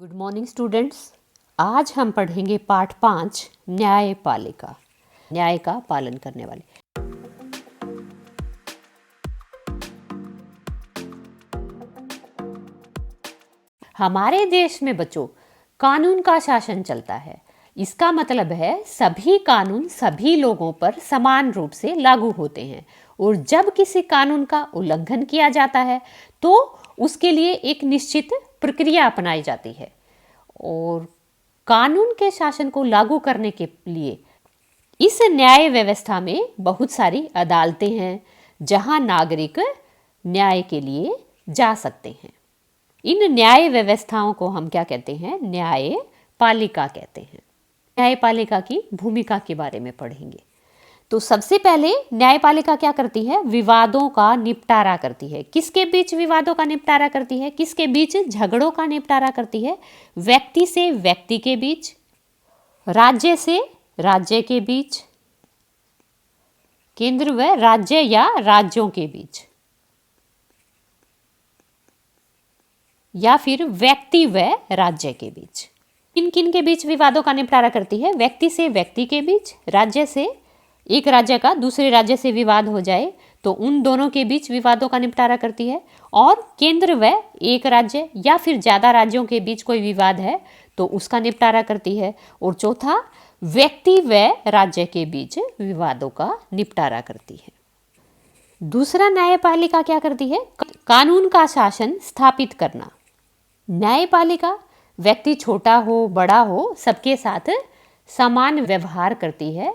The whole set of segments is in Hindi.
Good morning students. आज हम पढ़ेंगे पाठ 5 न्यायपालिका, न्याय का पालन करने वाले। हमारे देश में बच्चों कानून का शासन चलता है। इसका मतलब है सभी कानून सभी लोगों पर समान रूप से लागू होते हैं और जब किसी कानून का उल्लंघन किया जाता है तो उसके लिए एक निश्चित प्रक्रिया अपनाई जाती है। और कानून के शासन को लागू करने के लिए इस न्याय व्यवस्था में बहुत सारी अदालतें हैं जहां नागरिक न्याय के लिए जा सकते हैं। इन न्याय व्यवस्थाओं को हम क्या कहते हैं? न्यायपालिका कहते हैं। न्यायपालिका की भूमिका के बारे में पढ़ेंगे। तो सबसे पहले न्यायपालिका क्या करती है? विवादों का निपटारा करती है। किसके बीच विवादों का निपटारा करती है? किसके बीच झगड़ों का निपटारा करती है? व्यक्ति से व्यक्ति के बीच, राज्य से राज्य के बीच, केंद्र व राज्य या राज्यों के बीच, या फिर व्यक्ति व राज्य के बीच। किन किन के बीच विवादों का निपटारा करती है? व्यक्ति से व्यक्ति के बीच, राज्य से, एक राज्य का दूसरे राज्य से विवाद हो जाए तो उन दोनों के बीच विवादों का निपटारा करती है, और केंद्र व एक राज्य या फिर ज़्यादा राज्यों के बीच कोई विवाद है तो उसका निपटारा करती है। और चौथा, व्यक्ति व राज्य के बीच विवादों का निपटारा करती है। दूसरा, न्यायपालिका क्या करती है? कानून का शासन स्थापित करना। न्यायपालिका व्यक्ति छोटा हो बड़ा हो सबके साथ समान व्यवहार करती है।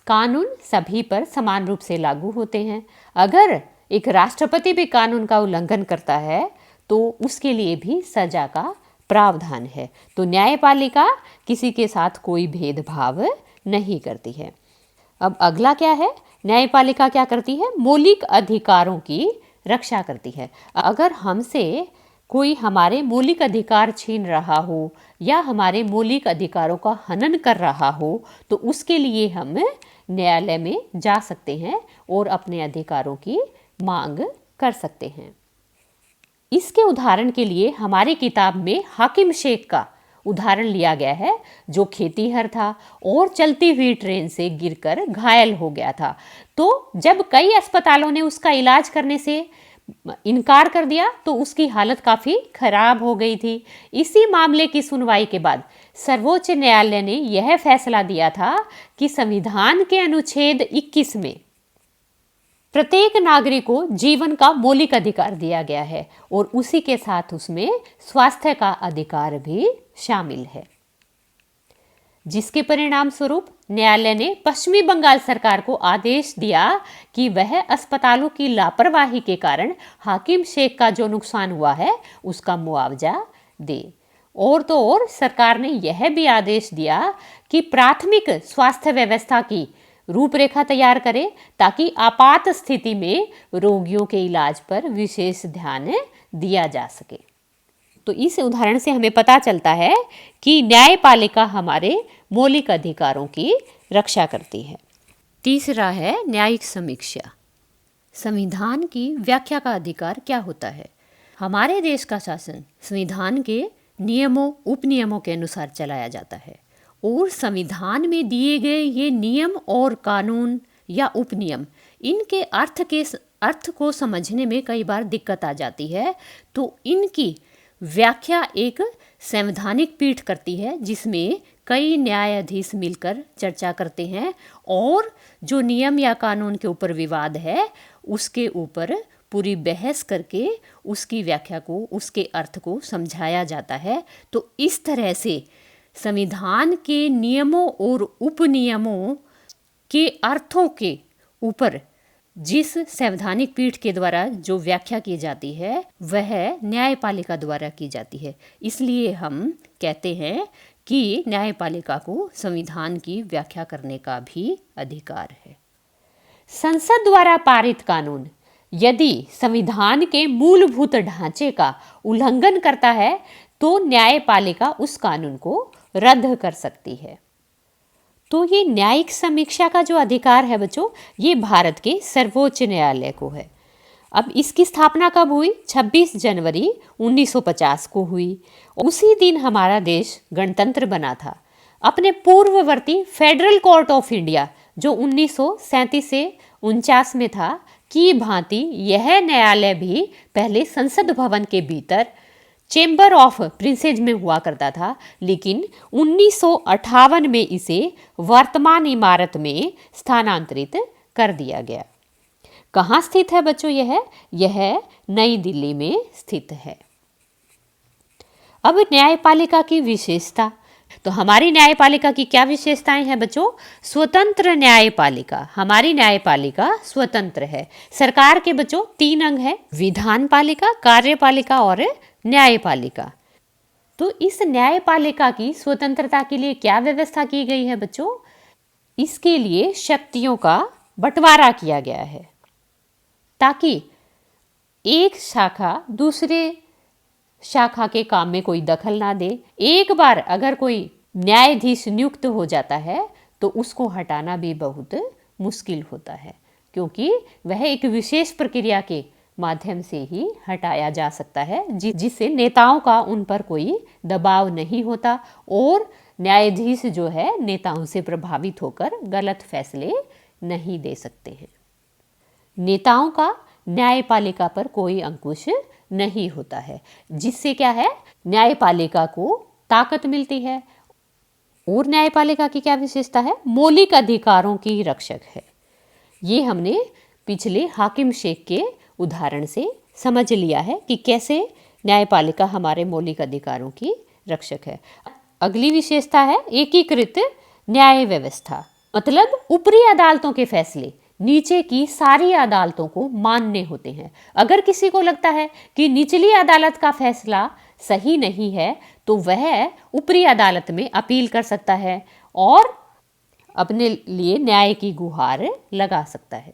कानून सभी पर समान रूप से लागू होते हैं। अगर एक राष्ट्रपति भी कानून का उल्लंघन करता है तो उसके लिए भी सजा का प्रावधान है। तो न्यायपालिका किसी के साथ कोई भेदभाव नहीं करती है। अब अगला क्या है? न्यायपालिका क्या करती है? मौलिक अधिकारों की रक्षा करती है। अगर हमसे कोई हमारे मौलिक अधिकार छीन रहा हो या हमारे मौलिक अधिकारों का हनन कर रहा हो तो उसके लिए हम न्यायालय में जा सकते हैं और अपने अधिकारों की मांग कर सकते हैं। इसके उदाहरण के लिए हमारी किताब में हाकिम शेख का उदाहरण लिया गया है, जो खेतीहर था और चलती हुई ट्रेन से गिरकर घायल हो गया था। तो जब कई अस्पतालों ने उसका इलाज करने से इनकार कर दिया तो उसकी हालत काफ़ी खराब हो गई थी। इसी मामले की सुनवाई के बाद सर्वोच्च न्यायालय ने यह फैसला दिया था कि संविधान के अनुच्छेद 21 में प्रत्येक नागरिक को जीवन का मौलिक अधिकार दिया गया है और उसी के साथ उसमें स्वास्थ्य का अधिकार भी शामिल है, जिसके परिणाम स्वरूप न्यायालय ने पश्चिमी बंगाल सरकार को आदेश दिया कि वह अस्पतालों की लापरवाही के कारण हाकिम शेख का जो नुकसान हुआ है उसका मुआवजा दे। और तो और सरकार ने यह भी आदेश दिया कि प्राथमिक स्वास्थ्य व्यवस्था की रूपरेखा तैयार करे ताकि आपात स्थिति में रोगियों के इलाज पर विशेष ध्यान दिया जा सके। तो इस उदाहरण से हमें पता चलता है कि न्यायपालिका हमारे मौलिक अधिकारों की रक्षा करती है। तीसरा है न्यायिक समीक्षा। संविधान की व्याख्या का अधिकार क्या होता है? हमारे देश का शासन संविधान के नियमों उपनियमों के अनुसार चलाया जाता है और संविधान में दिए गए ये नियम और कानून या उपनियम, इनके अर्थ को समझने में कई बार दिक्कत आ जाती है। तो इनकी व्याख्या एक संवैधानिक पीठ करती है जिसमें कई न्यायाधीश मिलकर चर्चा करते हैं और जो नियम या कानून के ऊपर विवाद है उसके ऊपर पूरी बहस करके उसकी व्याख्या को, उसके अर्थ को समझाया जाता है। तो इस तरह से संविधान के नियमों और उपनियमों के अर्थों के ऊपर जिस संवैधानिक पीठ के द्वारा जो व्याख्या की जाती है वह न्यायपालिका द्वारा की जाती है। इसलिए हम कहते हैं कि न्यायपालिका को संविधान की व्याख्या करने का भी अधिकार है। संसद द्वारा पारित कानून यदि संविधान के मूलभूत ढांचे का उल्लंघन करता है तो न्यायपालिका उस कानून को रद्द कर सकती है। तो ये न्यायिक समीक्षा का जो अधिकार है बच्चों, ये भारत के सर्वोच्च न्यायालय को है। अब इसकी स्थापना कब हुई? 26 जनवरी 1950 को हुई। उसी दिन हमारा देश गणतंत्र बना था। अपने पूर्ववर्ती फेडरल कोर्ट ऑफ इंडिया जो 1937 से 49 में था की भांति यह न्यायालय भी पहले संसद भवन के भीतर चेंबर ऑफ प्रिंसेज में हुआ करता था, लेकिन 1958 में इसे वर्तमान इमारत में स्थानांतरित कर दिया गया। कहाँ स्थित है बच्चों? यह नई दिल्ली में स्थित है। अब न्यायपालिका की विशेषता, तो हमारी न्यायपालिका की क्या विशेषताएं हैं बच्चों? स्वतंत्र न्यायपालिका। हमारी न्यायपालिका स्वतंत्र है। सरकार के बच्चों 3 अंग है, विधान पालिका, कार्यपालिका और न्यायपालिका। तो इस न्यायपालिका की स्वतंत्रता के लिए क्या व्यवस्था की गई है बच्चों? इसके लिए शक्तियों का बंटवारा किया गया है ताकि एक शाखा दूसरे शाखा के काम में कोई दखल ना दे। एक बार अगर कोई न्यायाधीश नियुक्त हो जाता है तो उसको हटाना भी बहुत मुश्किल होता है, क्योंकि वह एक विशेष प्रक्रिया के माध्यम से ही हटाया जा सकता है जिससे नेताओं का उन पर कोई दबाव नहीं होता और न्यायाधीश जो है नेताओं से प्रभावित होकर गलत फैसले नहीं दे सकते हैं। नेताओं का न्यायपालिका पर कोई अंकुश नहीं होता है, जिससे क्या है, न्यायपालिका को ताकत मिलती है। और न्यायपालिका की क्या विशेषता है? मौलिक अधिकारों की रक्षक है। ये हमने पिछले हाकिम शेख के उदाहरण से समझ लिया है कि कैसे न्यायपालिका हमारे मौलिक अधिकारों की रक्षक है। अगली विशेषता है एकीकृत न्याय व्यवस्था, मतलब ऊपरी अदालतों के फैसले नीचे की सारी अदालतों को मानने होते हैं। अगर किसी को लगता है कि निचली अदालत का फैसला सही नहीं है तो वह ऊपरी अदालत में अपील कर सकता है और अपने लिए न्याय की गुहार लगा सकता है।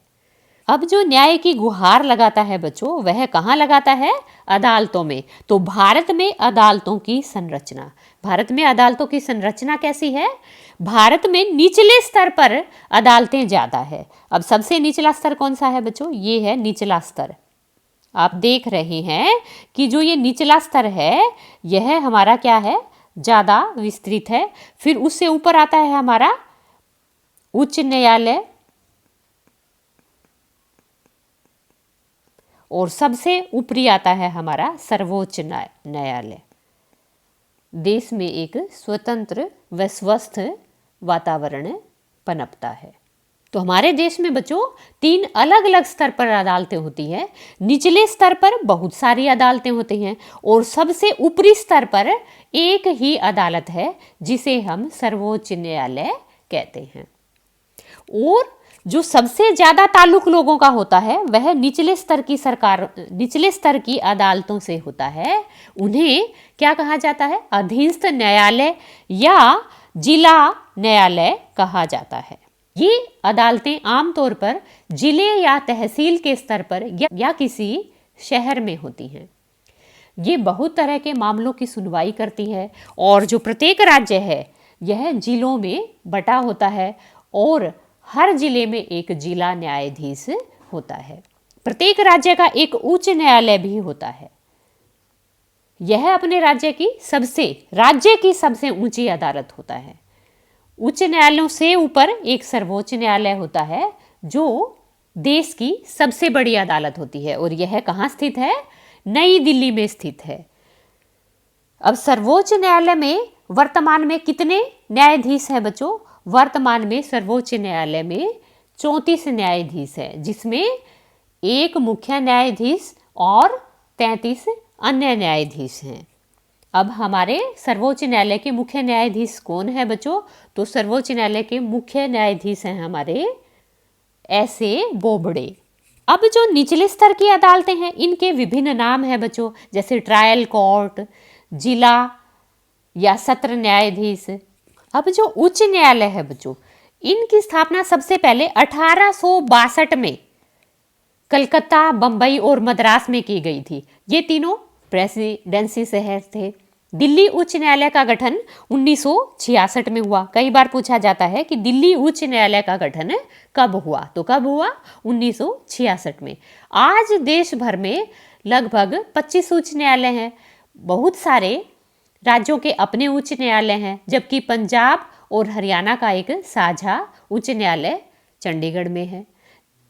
अब जो न्याय की गुहार लगाता है बच्चों, वह कहाँ लगाता है? अदालतों में। तो भारत में अदालतों की संरचना, भारत में अदालतों की संरचना कैसी है? भारत में निचले स्तर पर अदालतें ज्यादा है। अब सबसे निचला स्तर कौन सा है बच्चों? ये है निचला स्तर। आप देख रहे हैं कि जो ये निचला स्तर है यह हमारा क्या है? ज्यादा विस्तृत है। फिर उससे ऊपर आता है हमारा उच्च न्यायालय और सबसे ऊपरी आता है हमारा सर्वोच्च न्यायालय। देश में एक स्वतंत्र व स्वस्थ वातावरण पनपता है। तो हमारे देश में बच्चों 3 अलग अलग स्तर पर अदालतें होती हैं। निचले स्तर पर बहुत सारी अदालतें होती हैं और सबसे ऊपरी स्तर पर एक ही अदालत है जिसे हम सर्वोच्च न्यायालय कहते हैं। और जो सबसे ज्यादा ताल्लुक लोगों का होता है वह निचले स्तर की सरकार, निचले स्तर की अदालतों से होता है। उन्हें क्या कहा जाता है? अधीनस्थ न्यायालय या जिला न्यायालय कहा जाता है। ये अदालतें आमतौर पर जिले या तहसील के स्तर पर या किसी शहर में होती हैं। ये बहुत तरह के मामलों की सुनवाई करती है और जो प्रत्येक राज्य है यह जिलों में बटा होता है और हर जिले में एक जिला न्यायाधीश होता है। प्रत्येक राज्य का एक उच्च न्यायालय भी होता है। यह अपने राज्य की सबसे ऊंची अदालत होता है। उच्च न्यायालयों से ऊपर एक सर्वोच्च न्यायालय होता है जो देश की सबसे बड़ी अदालत होती है और यह कहाँ स्थित है? नई दिल्ली में स्थित है। अब सर्वोच्च न्यायालय में वर्तमान में कितने न्यायाधीश हैं बच्चों? वर्तमान में सर्वोच्च न्यायालय में 34 न्यायाधीश है, जिसमें एक मुख्य न्यायाधीश और 33 अन्य न्यायाधीश हैं। अब हमारे सर्वोच्च न्यायालय के मुख्य न्यायाधीश कौन है बच्चों? तो सर्वोच्च न्यायालय के मुख्य न्यायाधीश हैं हमारे एस.ए. बोबड़े। अब जो निचले स्तर की अदालतें हैं इनके विभिन्न नाम हैं बच्चों, जैसे ट्रायल कोर्ट, जिला या सत्र न्यायाधीश। अब जो उच्च न्यायालय है बच्चों, इनकी स्थापना सबसे पहले 1862 में कलकत्ता, बंबई और मद्रास में की गई थी। ये तीनों प्रेसिडेंसी शहर थे दिल्ली उच्च न्यायालय का गठन 1966 में हुआ। कई बार पूछा जाता है कि दिल्ली उच्च न्यायालय का गठन कब हुआ, तो कब हुआ? 1966 में। आज देश भर में लगभग 25 उच्च न्यायालय हैं। बहुत सारे राज्यों के अपने उच्च न्यायालय हैं, जबकि पंजाब और हरियाणा का एक साझा उच्च न्यायालय चंडीगढ़ में है।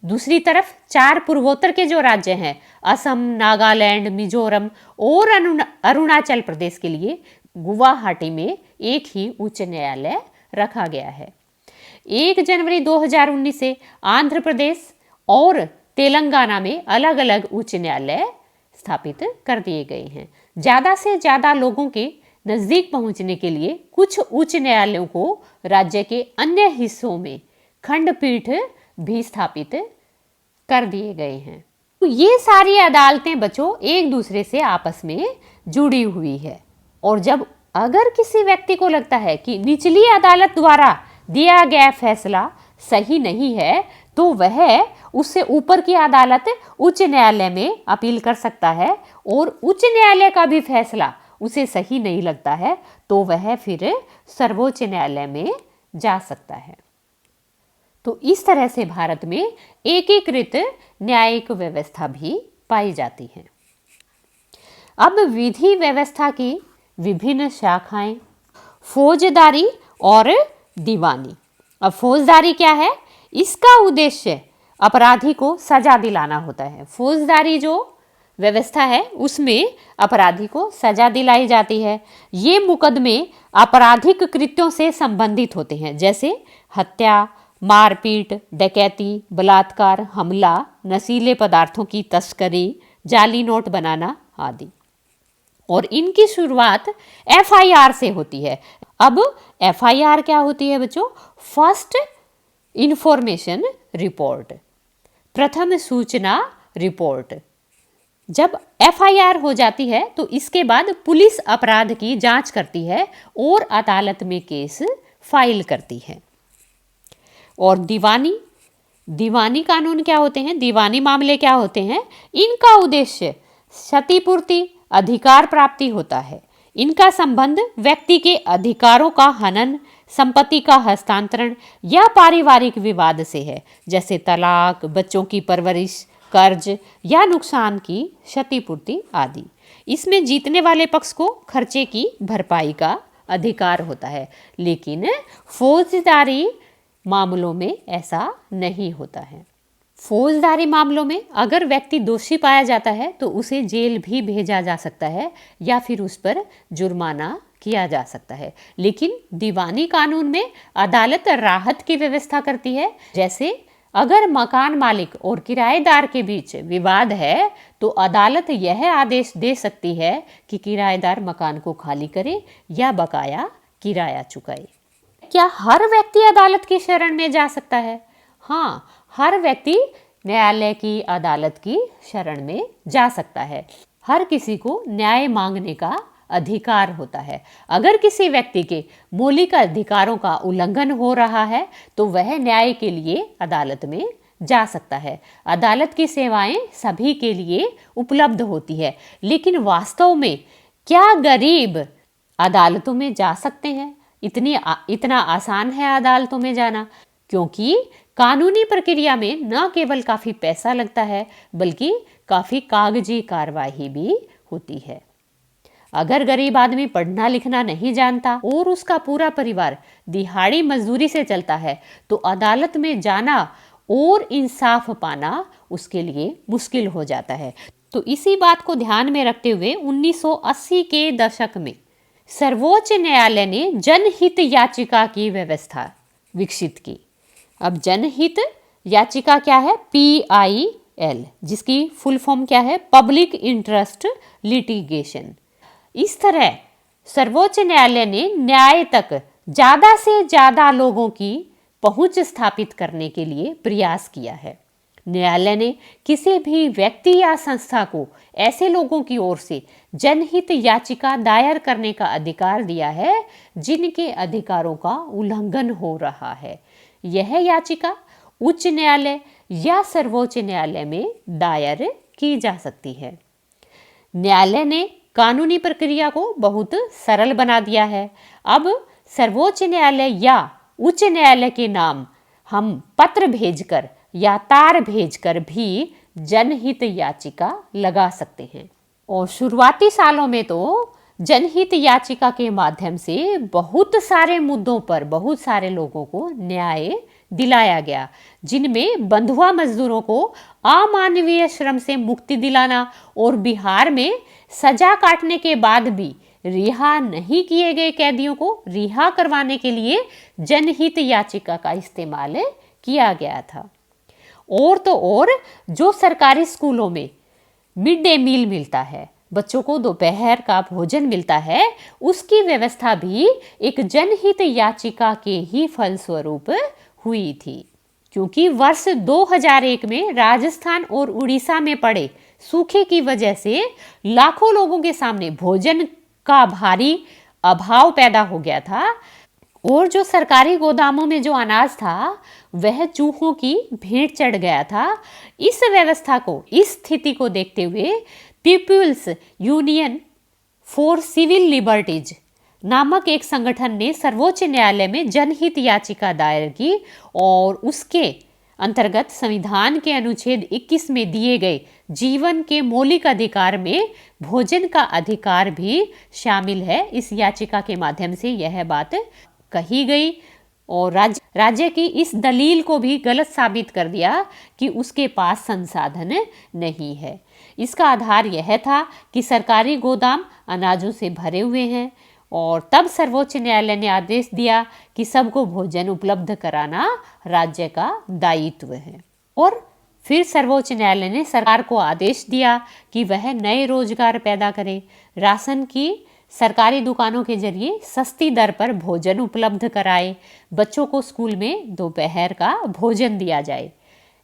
दूसरी तरफ 4 पूर्वोत्तर के जो राज्य हैं, असम, नागालैंड, मिजोरम और अरुणाचल प्रदेश के लिए गुवाहाटी में एक ही उच्च न्यायालय रखा गया है। 1 जनवरी 2019 से आंध्र प्रदेश और तेलंगाना में अलग अलग उच्च न्यायालय स्थापित कर दिए गए हैं। ज़्यादा से ज़्यादा लोगों के नज़दीक पहुंचने के लिए कुछ उच्च न्यायालयों को राज्य के अन्य हिस्सों में खंडपीठ भी स्थापित कर दिए गए हैं। तो ये सारी अदालतें बच्चों एक दूसरे से आपस में जुड़ी हुई है। और जब अगर किसी व्यक्ति को लगता है कि निचली अदालत द्वारा दिया गया फैसला सही नहीं है, तो वह उससे ऊपर की अदालत उच्च न्यायालय में अपील कर सकता है, और उच्च न्यायालय का भी फैसला उसे सही नहीं लगता है तो वह फिर सर्वोच्च न्यायालय में जा सकता है। तो इस तरह से भारत में एकीकृत न्यायिक व्यवस्था भी पाई जाती है। अब विधि व्यवस्था की विभिन्न शाखाएं, फौजदारी और दीवानी। अब फौजदारी क्या है? इसका उद्देश्य अपराधी को सजा दिलाना होता है। फौजदारी जो व्यवस्था है उसमें अपराधी को सजा दिलाई जाती है। ये मुकदमे आपराधिक कृत्यों से संबंधित होते हैं, जैसे हत्या, मारपीट, डकैती, बलात्कार, हमला, नशीले पदार्थों की तस्करी, जाली नोट बनाना आदि। और इनकी शुरुआत एफआईआर से होती है। अब एफआईआर क्या होती है बच्चों? फर्स्ट इंफॉर्मेशन रिपोर्ट, प्रथम सूचना रिपोर्ट। जब एफआईआर हो जाती है तो इसके बाद पुलिस अपराध की जांच करती है और अदालत में केस फाइल करती है। और दीवानी कानून क्या होते हैं? दीवानी मामले क्या होते हैं? इनका उद्देश्य क्षतिपूर्ति, अधिकार प्राप्ति होता है। इनका संबंध व्यक्ति के अधिकारों का हनन, संपत्ति का हस्तांतरण या पारिवारिक विवाद से है, जैसे तलाक, बच्चों की परवरिश, कर्ज या नुकसान की क्षतिपूर्ति आदि। इसमें जीतने वाले पक्ष को खर्चे की भरपाई का अधिकार होता है, लेकिन फौजदारी मामलों में ऐसा नहीं होता है। फौजदारी मामलों में अगर व्यक्ति दोषी पाया जाता है तो उसे जेल भी भेजा जा सकता है या फिर उस पर जुर्माना किया जा सकता है। लेकिन दीवानी कानून में अदालत राहत की व्यवस्था करती है। जैसे अगर मकान मालिक और किराएदार के बीच विवाद है तो अदालत यह आदेश दे सकती है कि किराएदार मकान को खाली करे या बकाया किराया चुकाए। क्या हर व्यक्ति अदालत की शरण में जा सकता है? हाँ, हर व्यक्ति न्यायालय की, अदालत की शरण में जा सकता है। हर किसी को न्याय मांगने का अधिकार होता है। अगर किसी व्यक्ति के मौलिक अधिकारों का उल्लंघन हो रहा है तो वह न्याय के लिए अदालत में जा सकता है। अदालत की सेवाएं सभी के लिए उपलब्ध होती है, लेकिन वास्तव में क्या गरीब अदालतों में जा सकते हैं? इतना आसान है अदालतों में जाना? क्योंकि कानूनी प्रक्रिया में न केवल काफ़ी पैसा लगता है बल्कि काफ़ी कागजी कार्रवाई भी होती है। अगर गरीब आदमी पढ़ना लिखना नहीं जानता और उसका पूरा परिवार दिहाड़ी मजदूरी से चलता है तो अदालत में जाना और इंसाफ पाना उसके लिए मुश्किल हो जाता है। तो इसी बात को ध्यान में रखते हुए 1980 के दशक में सर्वोच्च न्यायालय ने जनहित याचिका की व्यवस्था विकसित की। अब जनहित याचिका क्या है? PIL, जिसकी फुल फॉर्म क्या है? Public interest litigation. इस तरह सर्वोच्च न्यायालय ने न्याय तक ज्यादा से ज्यादा लोगों की पहुंच स्थापित करने के लिए प्रयास किया है। न्यायालय ने किसी भी व्यक्ति या संस्था को ऐसे लोगों की ओर से जनहित याचिका दायर करने का अधिकार दिया है जिनके अधिकारों का उल्लंघन हो रहा है। यह याचिका उच्च न्यायालय या सर्वोच्च न्यायालय में दायर की जा सकती है। न्यायालय ने कानूनी प्रक्रिया को बहुत सरल बना दिया है। अब सर्वोच्च न्यायालय या उच्च न्यायालय के नाम हम पत्र भेजकर या तार भेजकर भी जनहित याचिका लगा सकते हैं। और शुरुआती सालों में तो जनहित याचिका के माध्यम से बहुत सारे मुद्दों पर बहुत सारे लोगों को न्याय दिलाया गया, जिनमें बंधुआ मजदूरों को अमानवीय श्रम से मुक्ति दिलाना और बिहार में सजा काटने के बाद भी रिहा नहीं किए गए कैदियों को रिहा करवाने के लिए जनहित याचिका का इस्तेमाल किया गया था। और तो और जो सरकारी स्कूलों में मिड डे मील मिलता है, बच्चों को दोपहर का भोजन मिलता है, उसकी व्यवस्था भी एक जनहित याचिका के ही फलस्वरूप हुई थी। क्योंकि वर्ष 2001 में राजस्थान और उड़ीसा में पड़े सूखे की वजह से लाखों लोगों के सामने भोजन का भारी अभाव पैदा हो गया था और जो सरकारी गोदामों में जो अनाज था वह चूहों की भेंट चढ़ गया था। इस व्यवस्था को, इस स्थिति को देखते हुए People's Union for Civil Liberties नामक एक संगठन ने सर्वोच्च न्यायालय में जनहित याचिका दायर की और उसके अंतर्गत संविधान के अनुच्छेद 21 में दिए गए जीवन के मौलिक अधिकार में भोजन का अधिकार भी शामिल है। इस याचिका के माध्यम से यह बात कही गई और राज्य की इस दलील को भी गलत साबित कर दिया कि उसके पास संसाधन नहीं है। इसका आधार यह था कि सरकारी गोदाम अनाजों से भरे हुए हैं और तब सर्वोच्च न्यायालय ने आदेश दिया कि सबको भोजन उपलब्ध कराना राज्य का दायित्व है। और फिर सर्वोच्च न्यायालय ने सरकार को आदेश दिया कि वह नए रोजगार पैदा करे, राशन की सरकारी दुकानों के जरिए सस्ती दर पर भोजन उपलब्ध कराए, बच्चों को स्कूल में दोपहर का भोजन दिया जाए।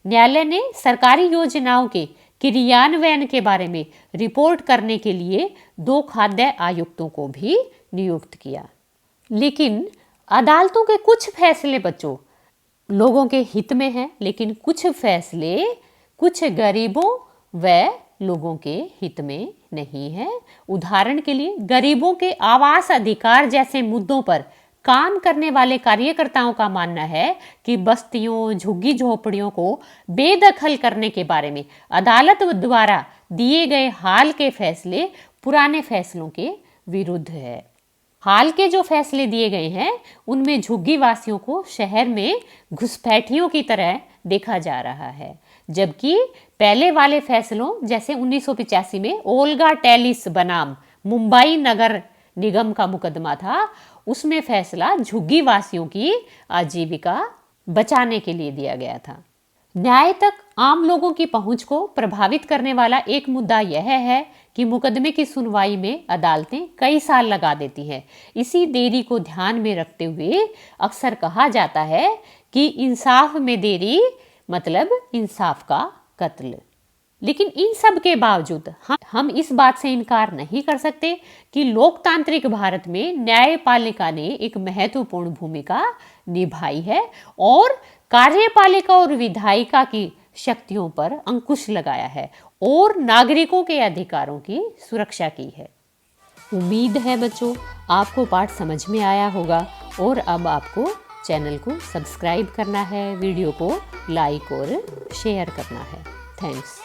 न्यायालय ने सरकारी योजनाओं के क्रियान्वयन के बारे में रिपोर्ट करने के लिए 2 खाद्य आयुक्तों को भी नियुक्त किया। लेकिन अदालतों के कुछ फैसले बच्चों लोगों के हित में हैं, लेकिन कुछ फैसले कुछ गरीबों व लोगों के हित में नहीं है। उदाहरण के लिए गरीबों के आवास अधिकार जैसे मुद्दों पर काम करने वाले कार्यकर्ताओं का मानना है कि बस्तियों, झुग्गी झोपड़ियों को बेदखल करने के बारे में अदालत द्वारा दिए गए हाल के फैसले पुराने फैसलों के विरुद्ध है। हाल के जो फैसले दिए गए हैं उनमें झुग्गी वासियों को शहर में घुसपैठियों की तरह देखा जा रहा है, जबकि पहले वाले फैसलों जैसे 1985 में ओल्गा टेलिस बनाम मुंबई नगर निगम का मुकदमा था, उसमें फैसला झुग्गी वासियों की आजीविका बचाने के लिए दिया गया था। न्याय तक आम लोगों की पहुंच को प्रभावित करने वाला एक मुद्दा यह है कि मुकदमे की सुनवाई में अदालतें कई साल लगा देती हैं। इसी देरी को ध्यान में रखते हुए अक्सर कहा जाता है कि इंसाफ में देरी मतलब इंसाफ का कत्ल। लेकिन इन सब के बावजूद हम इस बात से इनकार नहीं कर सकते कि लोकतांत्रिक भारत में न्यायपालिका ने एक महत्वपूर्ण भूमिका निभाई है और कार्यपालिका और विधायिका की शक्तियों पर अंकुश लगाया है और नागरिकों के अधिकारों की सुरक्षा की है। उम्मीद है बच्चों आपको पाठ समझ में आया होगा और अब आपको चैनल को सब्सक्राइब करना है, वीडियो को लाइक और शेयर करना है। थैंक्स।